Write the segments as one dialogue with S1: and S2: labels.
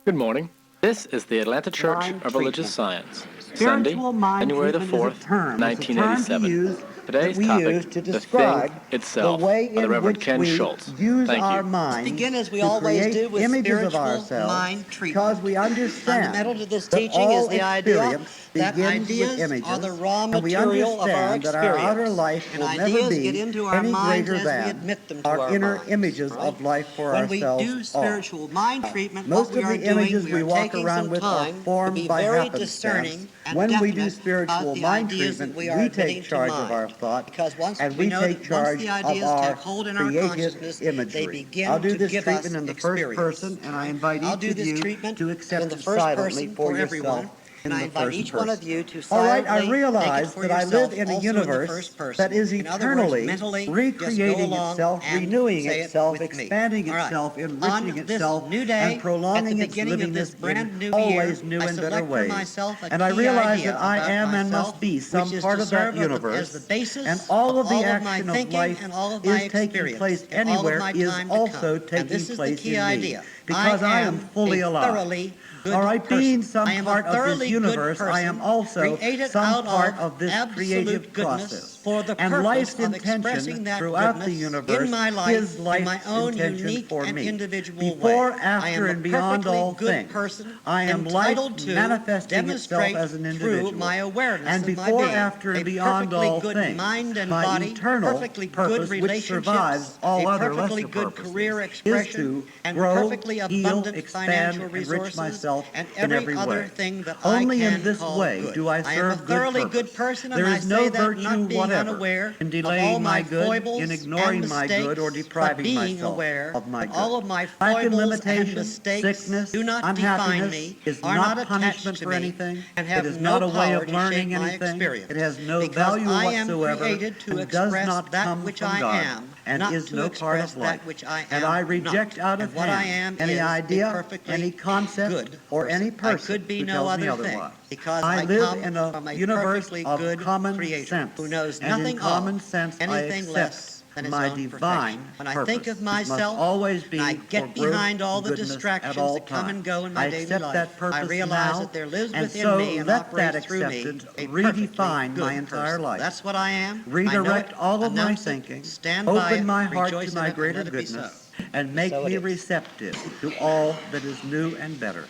S1: Good morning. This is the Atlanta Church of Religious Science, Sunday, January the 4th, 1987. Today's topic, the thing itself, by the Reverend Ken Shultz. Thank you.
S2: Let's begin as we always do with spiritual mind treatment.
S3: Because we understand
S2: fundamental to this teaching is the idea that ideas are the raw material of our experience, and ideas get into our minds as we admit them to our
S3: inner
S2: minds.
S3: images of life for
S2: When we
S3: ourselves
S2: do spiritual mind treatment,
S3: Most
S2: what we
S3: of
S2: are
S3: the images
S2: doing,
S3: we
S2: we are
S3: walk
S2: taking
S3: around
S2: some
S3: with are
S2: time to
S3: formed
S2: be
S3: by
S2: very
S3: happenstance.
S2: discerning and
S3: When we
S2: definite
S3: do spiritual
S2: about the
S3: mind
S2: ideas
S3: treatment,
S2: that we are
S3: we
S2: admitting
S3: take
S2: to
S3: charge
S2: mind.
S3: of our thought,
S2: Because once
S3: and
S2: we
S3: we
S2: know
S3: take
S2: that once
S3: charge
S2: the
S3: of
S2: ideas
S3: our
S2: take hold in our
S3: creative
S2: consciousness,
S3: imagery.
S2: they begin
S3: I'll do
S2: to
S3: this
S2: give us
S3: treatment in the
S2: experience.
S3: first person, and I invite
S2: I'll
S3: each
S2: do
S3: of
S2: this
S3: you
S2: treatment
S3: to accept
S2: in the
S3: it
S2: first
S3: silently
S2: person
S3: for
S2: for everyone.
S3: yourself.
S2: And I invite each one of you to
S3: All right,
S2: silently
S3: I realize
S2: take it for
S3: that I
S2: yourself
S3: live in a
S2: also in the
S3: universe
S2: first person.
S3: that is
S2: In other words,
S3: eternally
S2: mentally, just go
S3: recreating
S2: along
S3: itself,
S2: and
S3: renewing
S2: say it
S3: itself,
S2: with me.
S3: expanding
S2: All right.
S3: itself, enriching
S2: On this
S3: itself,
S2: new day,
S3: and prolonging
S2: at the
S3: its
S2: beginning of this
S3: livingness
S2: brand
S3: in
S2: new
S3: always
S2: year,
S3: new
S2: I
S3: and better
S2: select for
S3: ways.
S2: myself a
S3: And I
S2: key
S3: realize
S2: idea
S3: that I
S2: about
S3: am and
S2: myself,
S3: must be some
S2: which is
S3: part
S2: to
S3: of that
S2: serve as the
S3: universe,
S2: basis
S3: and all of the
S2: my
S3: action of
S2: thinking
S3: life
S2: and all of my
S3: is taking
S2: experience
S3: place
S2: and all of
S3: anywhere
S2: my
S3: is
S2: time to
S3: also
S2: come. And
S3: taking
S2: this is the
S3: place
S2: key
S3: in me,
S2: idea.
S3: because I am fully
S2: a
S3: alive.
S2: thoroughly good
S3: All right,
S2: person.
S3: being some
S2: I am
S3: part
S2: a
S3: of this
S2: thoroughly good
S3: universe, I am
S2: person,
S3: also
S2: created
S3: some
S2: out
S3: part of this
S2: absolute
S3: creative
S2: goodness
S3: process.
S2: for the
S3: And
S2: purpose
S3: life's
S2: of expressing
S3: intention
S2: that
S3: throughout the
S2: goodness
S3: universe
S2: in my life
S3: is
S2: in my
S3: life's
S2: own
S3: intention
S2: unique
S3: for
S2: and
S3: me.
S2: individual
S3: Before,
S2: way.
S3: after,
S2: I am
S3: and
S2: a
S3: beyond
S2: perfectly
S3: all
S2: good
S3: things,
S2: person,
S3: I am life
S2: entitled to
S3: manifesting itself
S2: demonstrate
S3: as an
S2: through
S3: individual.
S2: my awareness
S3: And
S2: of my
S3: before,
S2: being
S3: after, and
S2: a
S3: beyond
S2: perfectly
S3: all
S2: good
S3: things,
S2: mind and
S3: my
S2: body,
S3: eternal
S2: perfectly
S3: purpose,
S2: good
S3: which survives
S2: relationships,
S3: all
S2: a
S3: other
S2: perfectly
S3: lesser
S2: good
S3: purposes,
S2: career
S3: is
S2: expression,
S3: to
S2: and
S3: grow,
S2: perfectly
S3: heal,
S2: abundant
S3: expand,
S2: financial
S3: enrich
S2: resources,
S3: myself
S2: and
S3: in every
S2: other
S3: way.
S2: thing that
S3: Only
S2: I
S3: in
S2: can
S3: this
S2: call
S3: way
S2: good.
S3: do I
S2: I am a
S3: serve good
S2: thoroughly
S3: purpose.
S2: good person, and
S3: There
S2: I
S3: is
S2: say
S3: no
S2: that
S3: virtue
S2: not being
S3: whatever
S2: unaware
S3: in
S2: of
S3: delaying
S2: all my
S3: my good,
S2: foibles
S3: in ignoring
S2: and
S3: my
S2: mistakes,
S3: good, or
S2: but
S3: depriving
S2: being
S3: myself
S2: aware
S3: of my
S2: that
S3: good.
S2: all of my
S3: Lack and
S2: foibles and
S3: limitation,
S2: mistakes
S3: sickness,
S2: do not define
S3: unhappiness
S2: me,
S3: is
S2: are
S3: not
S2: not
S3: punishment
S2: attached to
S3: for
S2: me,
S3: anything.
S2: and
S3: It
S2: have
S3: is
S2: no
S3: not a way
S2: power
S3: of
S2: to
S3: learning
S2: shape my
S3: anything.
S2: experience.
S3: It has no
S2: Because
S3: value
S2: I am
S3: whatsoever,
S2: created to
S3: and does
S2: express
S3: not
S2: that
S3: come
S2: which
S3: from
S2: I
S3: God,
S2: am,
S3: and
S2: not
S3: is
S2: to
S3: no part
S2: express
S3: of life.
S2: that which I am
S3: And I reject
S2: not.
S3: out of
S2: And what I
S3: hand
S2: am
S3: any
S2: is a
S3: idea,
S2: perfectly
S3: any concept,
S2: good
S3: or
S2: person.
S3: any person
S2: I could be
S3: who
S2: no
S3: tells me
S2: other thing,
S3: otherwise.
S2: because
S3: I
S2: I
S3: live
S2: come
S3: in
S2: from
S3: a
S2: a
S3: universe
S2: perfectly
S3: of
S2: good
S3: common
S2: creator
S3: sense,
S2: who knows
S3: and
S2: nothing
S3: in common
S2: of
S3: sense I
S2: anything
S3: accept
S2: less than his
S3: my
S2: own
S3: divine
S2: perfection. When I
S3: purpose.
S2: think of
S3: It must
S2: myself,
S3: always be
S2: and I
S3: for
S2: get
S3: growth
S2: behind all
S3: and
S2: the
S3: goodness
S2: distractions
S3: at all
S2: that come and go in my
S3: I
S2: daily
S3: accept
S2: life,
S3: that purpose
S2: I realize
S3: now,
S2: that there lives
S3: and
S2: within
S3: so
S2: me and
S3: let that
S2: operates through me
S3: acceptance
S2: a perfectly
S3: redefine
S2: good
S3: my entire
S2: person.
S3: life.
S2: That's what I am.
S3: Redirect all of my
S2: announce it,
S3: thinking,
S2: stand by
S3: open
S2: it,
S3: my heart
S2: rejoice
S3: to
S2: in
S3: my
S2: it, and
S3: greater
S2: let it be so.
S3: goodness, and make
S2: So it
S3: me
S2: is.
S3: receptive to all that is new and better.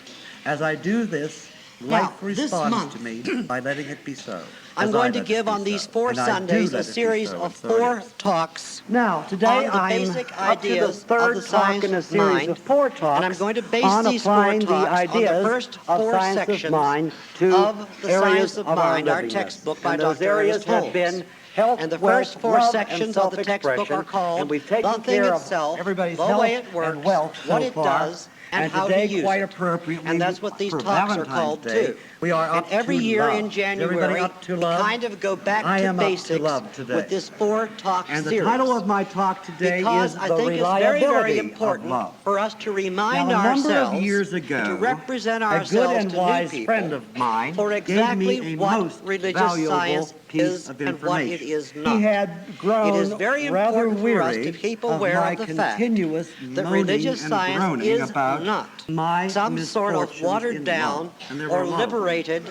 S3: As I do this,
S2: Now,
S3: life
S2: this
S3: responds
S2: month,
S3: to me by letting it be so.
S2: I'm
S3: as
S2: going
S3: I
S2: to
S3: let it
S2: give
S3: be
S2: on these
S3: so.
S2: 4
S3: And I do
S2: Sundays
S3: let
S2: a
S3: it be
S2: series
S3: so,
S2: of
S3: and so it
S2: 4
S3: is.
S2: talks
S3: Now, today
S2: on the
S3: I'm
S2: basic
S3: up to the
S2: ideas of
S3: third
S2: the
S3: talk
S2: science
S3: in a
S2: of
S3: series
S2: mind,
S3: of 4
S2: and
S3: talks
S2: I'm going to base
S3: on
S2: these 4
S3: applying the
S2: talks on the
S3: ideas
S2: first
S3: of
S2: 4
S3: science of
S2: sections
S3: mind to
S2: of the
S3: areas
S2: Science of
S3: of our
S2: Mind, our
S3: livingness.
S2: textbook by
S3: And those
S2: Dr.
S3: areas
S2: Ernest
S3: have
S2: Holmes.
S3: been health,
S2: And the
S3: wealth,
S2: first 4
S3: love,
S2: sections
S3: and
S2: of the textbook are called
S3: and we've taken
S2: The Thing
S3: care of
S2: Itself,
S3: everybody's
S2: the
S3: health
S2: way it works,
S3: and wealth
S2: what
S3: so
S2: it
S3: far.
S2: does, and how
S3: today,
S2: to use
S3: quite
S2: it.
S3: appropriately,
S2: And that's what these
S3: for
S2: talks are
S3: Valentine's
S2: called
S3: Day,
S2: too.
S3: we are
S2: And
S3: up
S2: every
S3: to
S2: year
S3: love.
S2: in
S3: Is everybody
S2: January,
S3: up to
S2: we
S3: love?
S2: kind of go back
S3: I
S2: to
S3: am up to
S2: basics
S3: love today.
S2: with this 4-talk
S3: And the
S2: series.
S3: title of my talk today
S2: Because
S3: is
S2: I
S3: The
S2: think it's very, very
S3: Reliability
S2: important
S3: of Love.
S2: for us to remind
S3: Now, a number
S2: ourselves
S3: of years ago,
S2: to represent
S3: a good
S2: ourselves
S3: and
S2: to new
S3: wise
S2: people
S3: friend of mine
S2: for
S3: gave
S2: exactly
S3: me a
S2: what
S3: most
S2: religious
S3: valuable
S2: science
S3: piece
S2: is
S3: of
S2: and what it
S3: information.
S2: is not.
S3: He had grown
S2: It is very
S3: rather
S2: important for us
S3: weary
S2: to keep
S3: of
S2: aware
S3: my
S2: of the fact
S3: continuous
S2: that
S3: moaning
S2: religious
S3: and
S2: science
S3: groaning
S2: is
S3: about
S2: not
S3: my
S2: some sort of
S3: misfortunes
S2: watered
S3: in
S2: down
S3: love. And there
S2: or
S3: were lots.
S2: liberated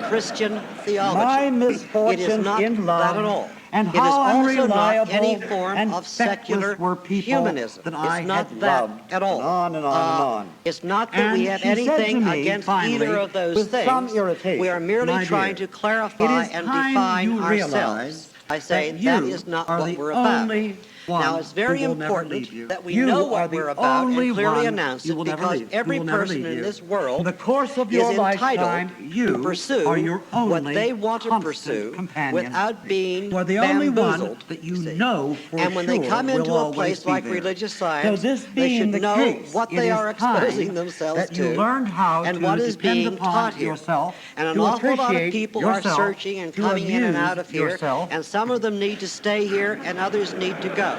S2: Christian theology.
S3: My
S2: It
S3: misfortunes
S2: is not
S3: in love,
S2: that at all.
S3: and
S2: It is
S3: how
S2: also
S3: unreliable
S2: not any form
S3: and
S2: of secular
S3: feckless were people
S2: humanism.
S3: that I
S2: It's not
S3: had
S2: that
S3: loved,
S2: at all.
S3: and on and on and on.
S2: It's not that
S3: And
S2: we have
S3: she said to
S2: anything
S3: me,
S2: against
S3: finally,
S2: either of those
S3: with
S2: things.
S3: some irritation,
S2: We are merely
S3: "My
S2: trying
S3: dear,
S2: to clarify
S3: it is
S2: and
S3: time
S2: define
S3: you
S2: ourselves.
S3: realize
S2: I say
S3: that
S2: that
S3: you
S2: is not
S3: are
S2: what
S3: the
S2: we're about.
S3: only one
S2: Now, it's very
S3: who will never
S2: important
S3: leave you.
S2: that we
S3: You
S2: know
S3: are
S2: what
S3: the
S2: we're about
S3: only
S2: and clearly
S3: one
S2: announce
S3: who
S2: it,
S3: will never
S2: because
S3: leave.
S2: every
S3: Who will never
S2: person
S3: leave
S2: in
S3: you.
S2: this world
S3: In the course of
S2: is
S3: your
S2: entitled
S3: lifetime,
S2: to
S3: you
S2: pursue
S3: are your
S2: what
S3: only
S2: they want to
S3: constant
S2: pursue
S3: companion.
S2: without being
S3: You are the only one
S2: bamboozled,
S3: that you
S2: see.
S3: know for
S2: And when
S3: sure
S2: they come into
S3: will
S2: a
S3: always
S2: place
S3: be
S2: like
S3: there.
S2: religious
S3: So
S2: science,
S3: this
S2: they
S3: being
S2: should
S3: the
S2: know
S3: case,
S2: what
S3: it
S2: they
S3: is
S2: are
S3: time
S2: exposing themselves
S3: that you
S2: to
S3: learned how
S2: and
S3: to
S2: what is
S3: depend
S2: being
S3: upon
S2: taught here.
S3: yourself,
S2: And an
S3: to
S2: awful lot of
S3: appreciate
S2: people are
S3: yourself,
S2: searching and
S3: to
S2: coming in and
S3: amuse
S2: out of here,
S3: yourself.
S2: and some of them need to stay here and others need to go.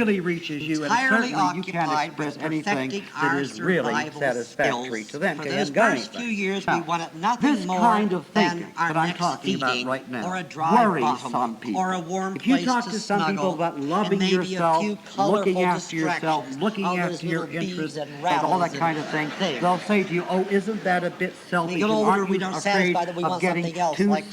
S3: really reaches you, and certainly you can't express anything that is really satisfactory to them.
S2: For those first few years, we wanted nothing more
S3: kind of
S2: than
S3: thinking
S2: our
S3: that I'm
S2: next
S3: talking about
S2: feeding,
S3: right now
S2: or a dry
S3: worries
S2: bottom,
S3: some people.
S2: or a warm
S3: If you
S2: place
S3: talk
S2: to
S3: to some people
S2: snuggle,
S3: about
S2: and
S3: loving
S2: maybe
S3: yourself,
S2: a few colorful
S3: looking after yourself,
S2: distractions,
S3: looking
S2: all those
S3: after your
S2: little beads
S3: interests,
S2: and
S3: and all that
S2: rattles
S3: kind of thing,
S2: there.
S3: they'll say to you, oh, isn't that a bit selfish?
S2: When we get
S3: And
S2: older,
S3: aren't
S2: we
S3: you
S2: don't
S3: afraid
S2: satisfy that we
S3: of
S2: want
S3: getting
S2: something else,
S3: too
S2: like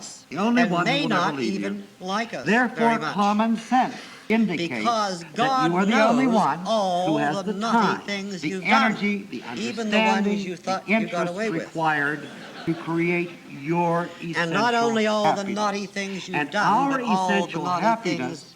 S2: us,
S3: The only
S2: and
S3: one who
S2: may
S3: will never
S2: not
S3: leave
S2: even
S3: you.
S2: like us
S3: Therefore,
S2: very much.
S3: common sense indicates
S2: Because
S3: that
S2: God
S3: you are the only
S2: knows
S3: one who
S2: all
S3: has
S2: the
S3: the
S2: naughty
S3: time,
S2: things
S3: the
S2: you've
S3: energy,
S2: done,
S3: the
S2: even the ones
S3: understanding,
S2: you
S3: the
S2: thought you got
S3: interest
S2: away with.
S3: required to create your essential
S2: And not only all the
S3: happiness.
S2: naughty things you've
S3: And
S2: done,
S3: our
S2: but all the
S3: essential
S2: naughty
S3: happiness
S2: things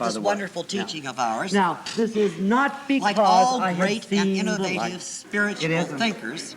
S3: love this wonderful teaching of ours.
S2: Now, this is not because
S3: Like all
S2: I have
S3: great and
S2: seen the
S3: innovative
S2: light.
S3: spiritual thinkers,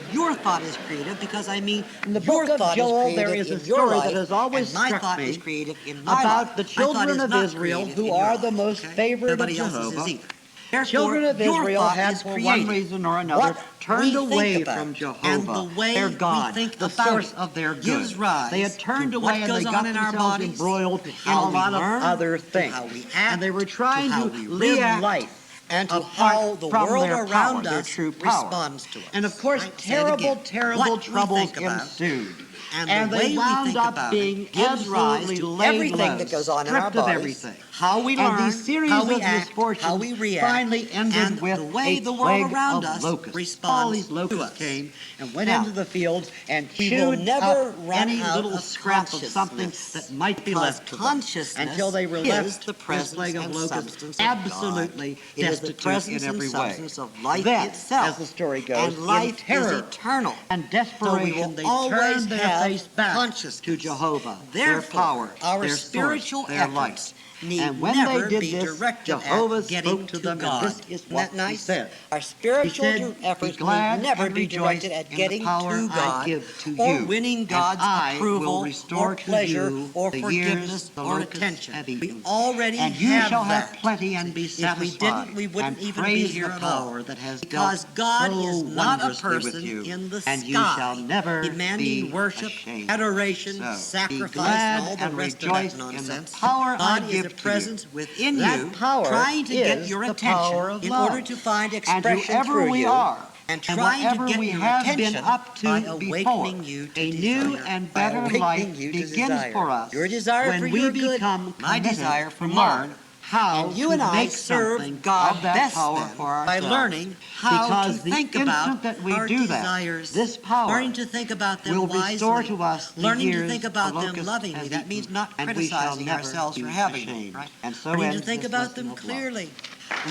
S3: your thought is creative because I mean
S2: In the
S3: your
S2: book of
S3: thought
S2: Joel,
S3: is
S2: there
S3: creative
S2: is a
S3: in your
S2: story
S3: life,
S2: that has always
S3: and my
S2: struck
S3: thought
S2: me
S3: is creative in my
S2: about
S3: life.
S2: the
S3: My thought
S2: children
S3: is
S2: of
S3: not
S2: Israel
S3: creative
S2: who
S3: in
S2: are
S3: your
S2: the
S3: life,
S2: most
S3: okay?
S2: favored of
S3: Everybody else's is
S2: Jehovah.
S3: either. Therefore,
S2: Children of
S3: your
S2: Israel
S3: thought
S2: had,
S3: is
S2: for one
S3: creative.
S2: reason or another,
S3: What
S2: turned
S3: we think
S2: away
S3: about
S2: from Jehovah,
S3: and the way
S2: their
S3: we
S2: God,
S3: think
S2: the
S3: about
S2: source
S3: it
S2: of their
S3: gives
S2: good.
S3: rise
S2: They had turned
S3: to
S2: away
S3: what
S2: and
S3: goes
S2: they
S3: on
S2: got
S3: in our
S2: themselves
S3: bodies,
S2: embroiled
S3: to
S2: in
S3: how
S2: a
S3: we
S2: lot of
S3: learn,
S2: other
S3: to
S2: things.
S3: how we act,
S2: And they were
S3: to
S2: trying
S3: how
S2: to
S3: we
S2: live
S3: react,
S2: life
S3: and to
S2: apart
S3: how the
S2: from
S3: world
S2: their
S3: around
S2: power, their
S3: us
S2: true power.
S3: responds to us.
S2: And of course,
S3: Right? Say it again.
S2: terrible
S3: What we
S2: troubles
S3: think about
S2: ensued.
S3: and the way
S2: they
S3: we
S2: wound
S3: think
S2: up
S3: about
S2: being
S3: it gives rise
S2: absolutely
S3: to
S2: laid
S3: everything
S2: low,
S3: that goes on in our
S2: stripped of
S3: bodies,
S2: everything.
S3: how we
S2: And
S3: learn,
S2: these series
S3: how we
S2: of
S3: act,
S2: misfortunes
S3: how we react,
S2: finally ended
S3: and
S2: with
S3: the way
S2: a
S3: the world
S2: plague
S3: around
S2: of
S3: us
S2: locusts.
S3: responds
S2: All these locusts
S3: to us.
S2: came and went
S3: Now,
S2: into the fields and
S3: we will
S2: chewed
S3: never
S2: up
S3: run
S2: any
S3: out
S2: little
S3: of
S2: scrap of something
S3: consciousness,
S2: that might be
S3: because
S2: left to them
S3: consciousness
S2: until they were
S3: is
S2: left
S3: the
S2: this
S3: presence
S2: plague of
S3: and
S2: locusts
S3: substance of
S2: absolutely
S3: God. It is the
S2: destitute
S3: presence
S2: in
S3: and
S2: every way.
S3: substance of life
S2: Then,
S3: itself.
S2: as the story goes,
S3: And life
S2: in terror
S3: is eternal.
S2: and
S3: So we
S2: desperation,
S3: will
S2: they
S3: always
S2: turned their
S3: have
S2: face back
S3: consciousness.
S2: to Jehovah, their
S3: Therefore,
S2: power,
S3: our
S2: their
S3: spiritual
S2: source, their
S3: efforts
S2: light.
S3: need
S2: And when
S3: never
S2: they did
S3: be
S2: this,
S3: directed
S2: Jehovah
S3: at getting
S2: spoke to
S3: to
S2: them,
S3: God.
S2: and this is
S3: Isn't
S2: what
S3: that nice?
S2: he said.
S3: Our spiritual
S2: He said,
S3: efforts
S2: "Be glad
S3: need never
S2: and
S3: be
S2: rejoice
S3: directed at
S2: in the
S3: getting
S2: power
S3: to
S2: I
S3: God
S2: give to
S3: or
S2: you,
S3: winning
S2: and
S3: God's
S2: I will
S3: approval
S2: restore
S3: or
S2: to
S3: pleasure
S2: you
S3: or
S2: the
S3: forgiveness
S2: years the
S3: or
S2: locusts
S3: attention.
S2: have
S3: We
S2: eaten.
S3: already
S2: And you
S3: have
S2: shall
S3: that.
S2: have plenty and be
S3: If we
S2: satisfied,
S3: didn't, we wouldn't
S2: and
S3: even be
S2: praise
S3: here
S2: the
S3: at all.
S2: power that has
S3: Because
S2: dealt
S3: God
S2: so
S3: is not a
S2: wondrously with
S3: person
S2: you,
S3: in the
S2: and
S3: sky
S2: you shall never
S3: demanding
S2: be
S3: worship,
S2: ashamed.
S3: adoration,
S2: So, be
S3: sacrifice,
S2: glad
S3: and all the
S2: and
S3: rest of
S2: rejoice
S3: that
S2: in the
S3: nonsense.
S2: power I
S3: God is
S2: give
S3: a
S2: to you.
S3: presence within
S2: That
S3: you,
S2: power
S3: trying to get
S2: is
S3: your
S2: the
S3: attention
S2: power of
S3: in
S2: love.
S3: order to find
S2: And
S3: expression
S2: whoever
S3: through
S2: we
S3: you,
S2: are,
S3: and
S2: and
S3: trying to
S2: whatever
S3: get
S2: we
S3: your
S2: have
S3: attention
S2: been up to
S3: by
S2: before,
S3: awakening you to
S2: a new
S3: desire,
S2: and
S3: by
S2: better
S3: awakening
S2: life
S3: you to
S2: begins
S3: desire.
S2: for us
S3: Your desire
S2: when
S3: for
S2: we
S3: your good,
S2: become
S3: my
S2: committed
S3: desire for
S2: to
S3: mine.
S2: learn how
S3: And you
S2: to
S3: and I
S2: make
S3: serve
S2: something
S3: God
S2: of that
S3: best
S2: power
S3: then
S2: for
S3: by
S2: ourselves.
S3: learning how
S2: Because
S3: to
S2: the
S3: think
S2: instant
S3: about
S2: that we
S3: our
S2: do that,
S3: desires,
S2: this power
S3: learning to think about them
S2: will
S3: wisely,
S2: restore to us the
S3: learning to
S2: years
S3: think
S2: the
S3: about them
S2: locust
S3: lovingly.
S2: has
S3: That means
S2: eaten,
S3: not
S2: and we shall
S3: criticizing
S2: never
S3: ourselves for
S2: be
S3: having them,
S2: ashamed.
S3: right?
S2: And so
S3: Learning to
S2: ends
S3: think
S2: this
S3: about
S2: lesson
S3: them
S2: of love.
S3: clearly,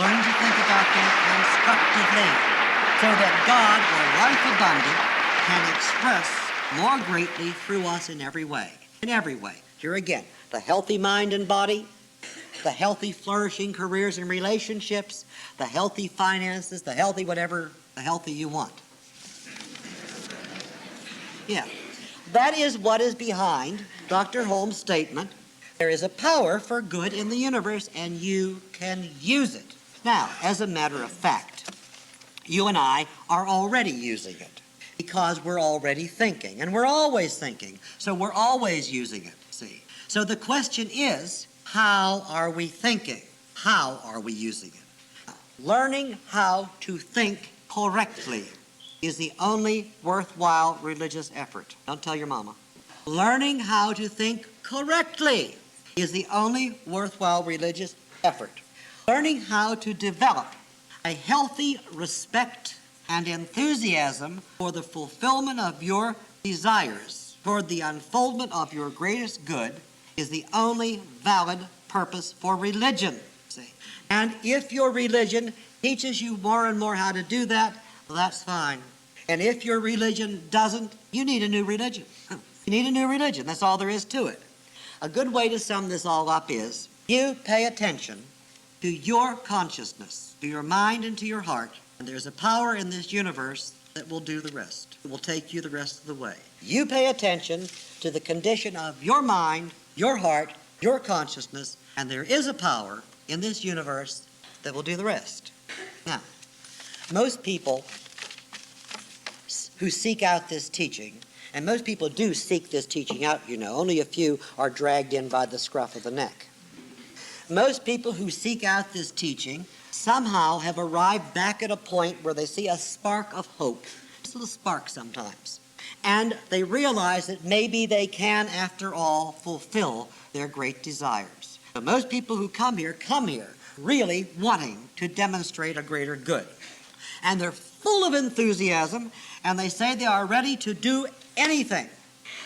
S3: learning to think about them constructively, so that God, or life abundant, can express more greatly through us in every way. In every way. Here again, the healthy mind and body, the healthy flourishing careers and relationships, the healthy finances, the healthy whatever, the healthy you want. Yeah. That is what is behind Dr. Holmes' statement. There is a power for good in the universe, and you can use it. Now, as a matter of fact, you and I are already using it because we're already thinking, and we're always thinking, so we're always using it, see. So the question is, how are we thinking? How are we using it? Learning how to think correctly is the only worthwhile religious effort. Don't tell your mama. Learning how to think correctly is the only worthwhile religious effort. Learning how to develop a healthy respect and enthusiasm for the fulfillment of your desires, toward the unfoldment of your greatest good, is the only valid purpose for religion. See? And if your religion teaches you more and more how to do that, well, that's fine. And if your religion doesn't, you need a new religion. You need a new religion. That's all there is to it. A good way to sum this all up is you pay attention to your consciousness, to your mind and to your heart, and there's a power in this universe that will do the rest. It will take you the rest of the way. You pay attention to the condition of your mind, your heart, your consciousness, and there is a power in this universe that will do the rest. Now, most people who seek out this teaching, and most people do seek this teaching out, you know, only a few are dragged in by the scruff of the neck. Most people who seek out this teaching somehow have arrived back at a point where they see a spark of hope, just a little spark sometimes, and they realize that maybe they can, after all, fulfill their great desires. So most people who come here really wanting to demonstrate a greater good. And they're full of enthusiasm, and they say they are ready to do anything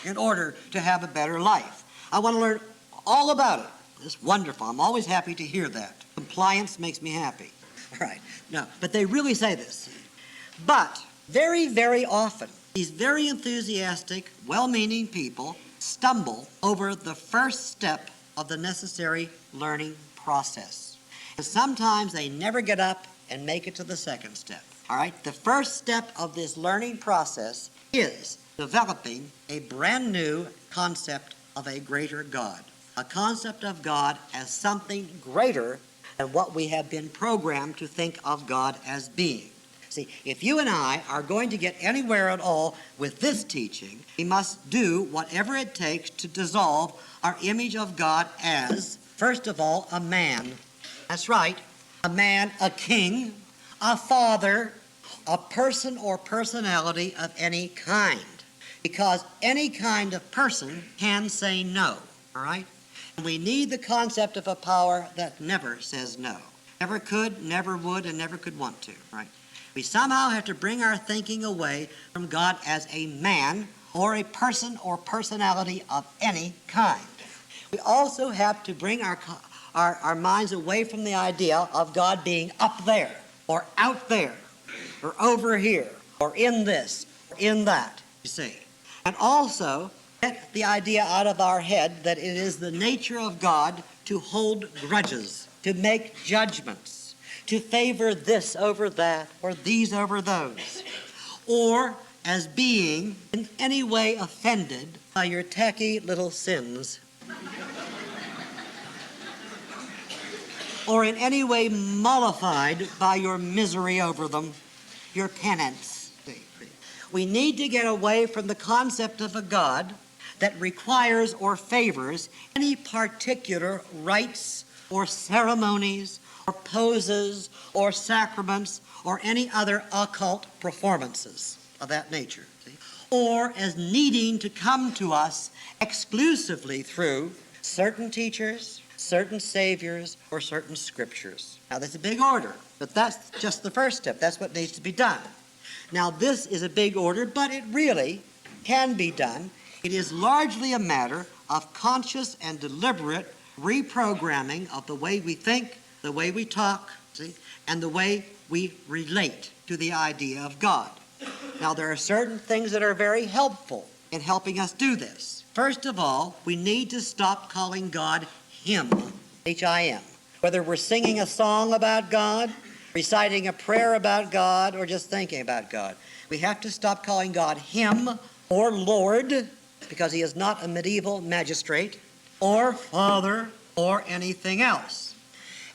S3: in order to have a better life. I want to learn all about it. It's wonderful. I'm always happy to hear that. Compliance makes me happy. All right. No, but they really say this. But very, very often, these very enthusiastic, well-meaning people stumble over the first step of the necessary learning process. And sometimes they never get up and make it to the second step. All right? The first step of this learning process is developing a brand new concept of a greater God. A concept of God as something greater than what we have been programmed to think of God as being. See, if you and I are going to get anywhere at all with this teaching, we must do whatever it takes to dissolve our image of God as, first of all, a man. That's right, a man, a king, a father, a person or personality of any kind. Because any kind of person can say no, all right? And we need the concept of a power that never says no. Never could, never would, and never could want to, right? We somehow have to bring our thinking away from God as a man or a person or personality of any kind. We also have to bring our minds away from the idea of God being up there or out there or over here or in this or in that, you see. And also get the idea out of our head that it is the nature of God to hold grudges, to make judgments, to favor this over that or these over those, or as being in any way offended by your tacky little sins, or in any way mollified by your misery over them, your penance. We need to get away from the concept of a God that requires or favors any particular rites or ceremonies or poses or sacraments or any other occult performances of that nature, or as needing to come to us exclusively through certain teachers, certain saviors, or certain scriptures. Now, that's a big order, but that's just the first step. That's what needs to be done. Now, this is a big order, but it really can be done. It is largely a matter of conscious and deliberate reprogramming of the way we think, the way we talk, and the way we relate to the idea of God. Now, there are certain things that are very helpful in helping us do this. First of all, we need to stop calling God Him, H-I-M. Whether we're singing a song about God, reciting a prayer about God, or just thinking about God. We have to stop calling God Him or Lord, because He is not a medieval magistrate, or Father, or anything else.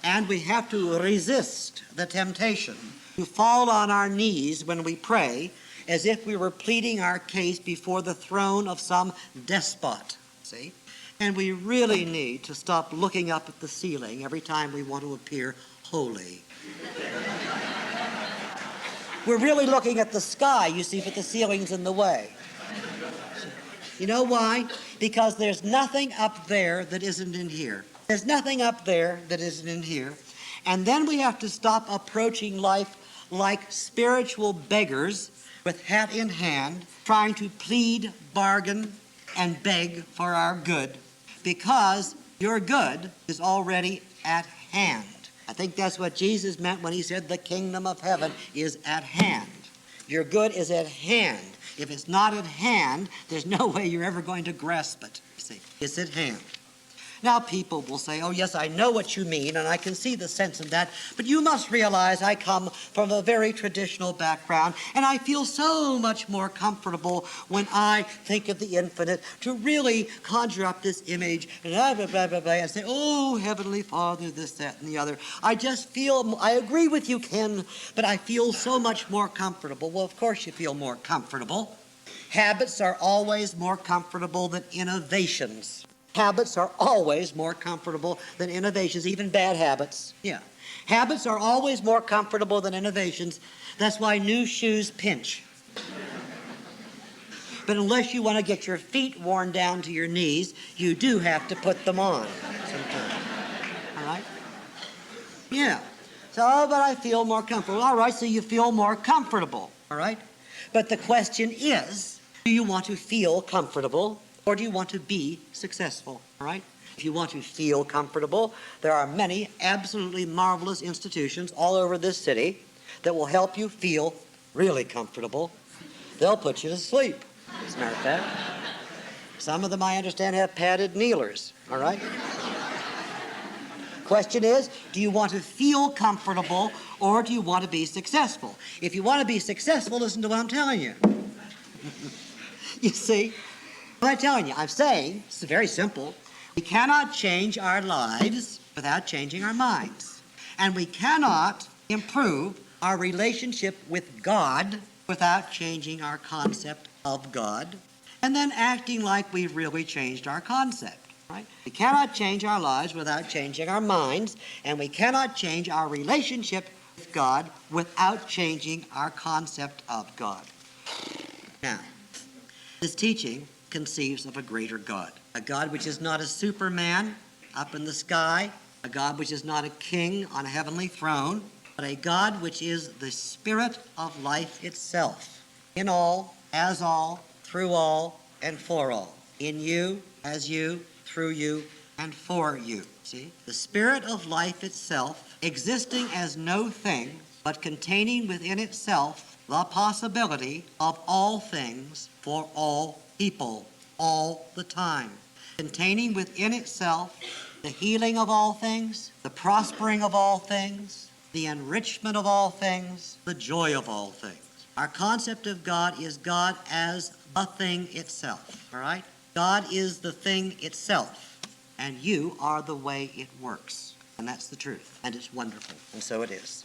S3: And we have to resist the temptation to fall on our knees when we pray as if we were pleading our case before the throne of some despot, see? And we really need to stop looking up at the ceiling every time we want to appear holy. We're really looking at the sky, you see, but the ceiling's in the way. You know why? Because there's nothing up there that isn't in here. There's nothing up there that isn't in here. And then we have to stop approaching life like spiritual beggars with hat in hand, trying to plead, bargain, and beg for our good, because your good is already at hand. I think that's what Jesus meant when He said the kingdom of heaven is at hand. Your good is at hand. If it's not at hand, there's no way you're ever going to grasp it. See, it's at hand. Now, people will say, oh, yes, I know what you mean, and I can see the sense in that, but you must realize I come from a very traditional background, and I feel so much more comfortable when I think of the infinite to really conjure up this image and blah, blah, blah, blah, blah, and say, oh, Heavenly Father, this, that, and the other. I just feel, I agree with you, Ken, but I feel so much more comfortable. Well, of course you feel more comfortable. Habits are always more comfortable than innovations. Habits are always more comfortable than innovations, even bad habits. Yeah. Habits are always more comfortable than innovations. That's why new shoes pinch. But unless you want to get your feet worn down to your knees, you do have to put them on sometimes. All right? Yeah. So, oh, but I feel more comfortable. All right, so you feel more comfortable. All right? But the question is, do you want to feel comfortable? Or do you want to be successful, all right? If you want to feel comfortable, there are many absolutely marvelous institutions all over this city that will help you feel really comfortable. They'll put you to sleep, as a matter of fact. Some of them, I understand, have padded kneelers, all right? Question is, do you want to feel comfortable or do you want to be successful? If you want to be successful, listen to what I'm telling you. You see? What I'm telling you, I'm saying, it's very simple, we cannot change our lives without changing our minds. And we cannot improve our relationship with God without changing our concept of God and then acting like we've really changed our concept. Right? We cannot change our lives without changing our minds, and we cannot change our relationship with God without changing our concept of God. Now, this teaching conceives of a greater God, a God which is not a superman up in the sky, a God which is not a king on a heavenly throne, but a God which is the spirit of life itself, in all, as all, through all, and for all, in you, as you, through you, and for you. See? The spirit of life itself, existing as no thing, but containing within itself the possibility of all things for all people, all the time, containing within itself the healing of all things, the prospering of all things, the enrichment of all things, the joy of all things. Our concept of God is God as the thing itself, all right? God is the thing itself, and you are the way it works. And that's the truth, and it's wonderful, and so it is.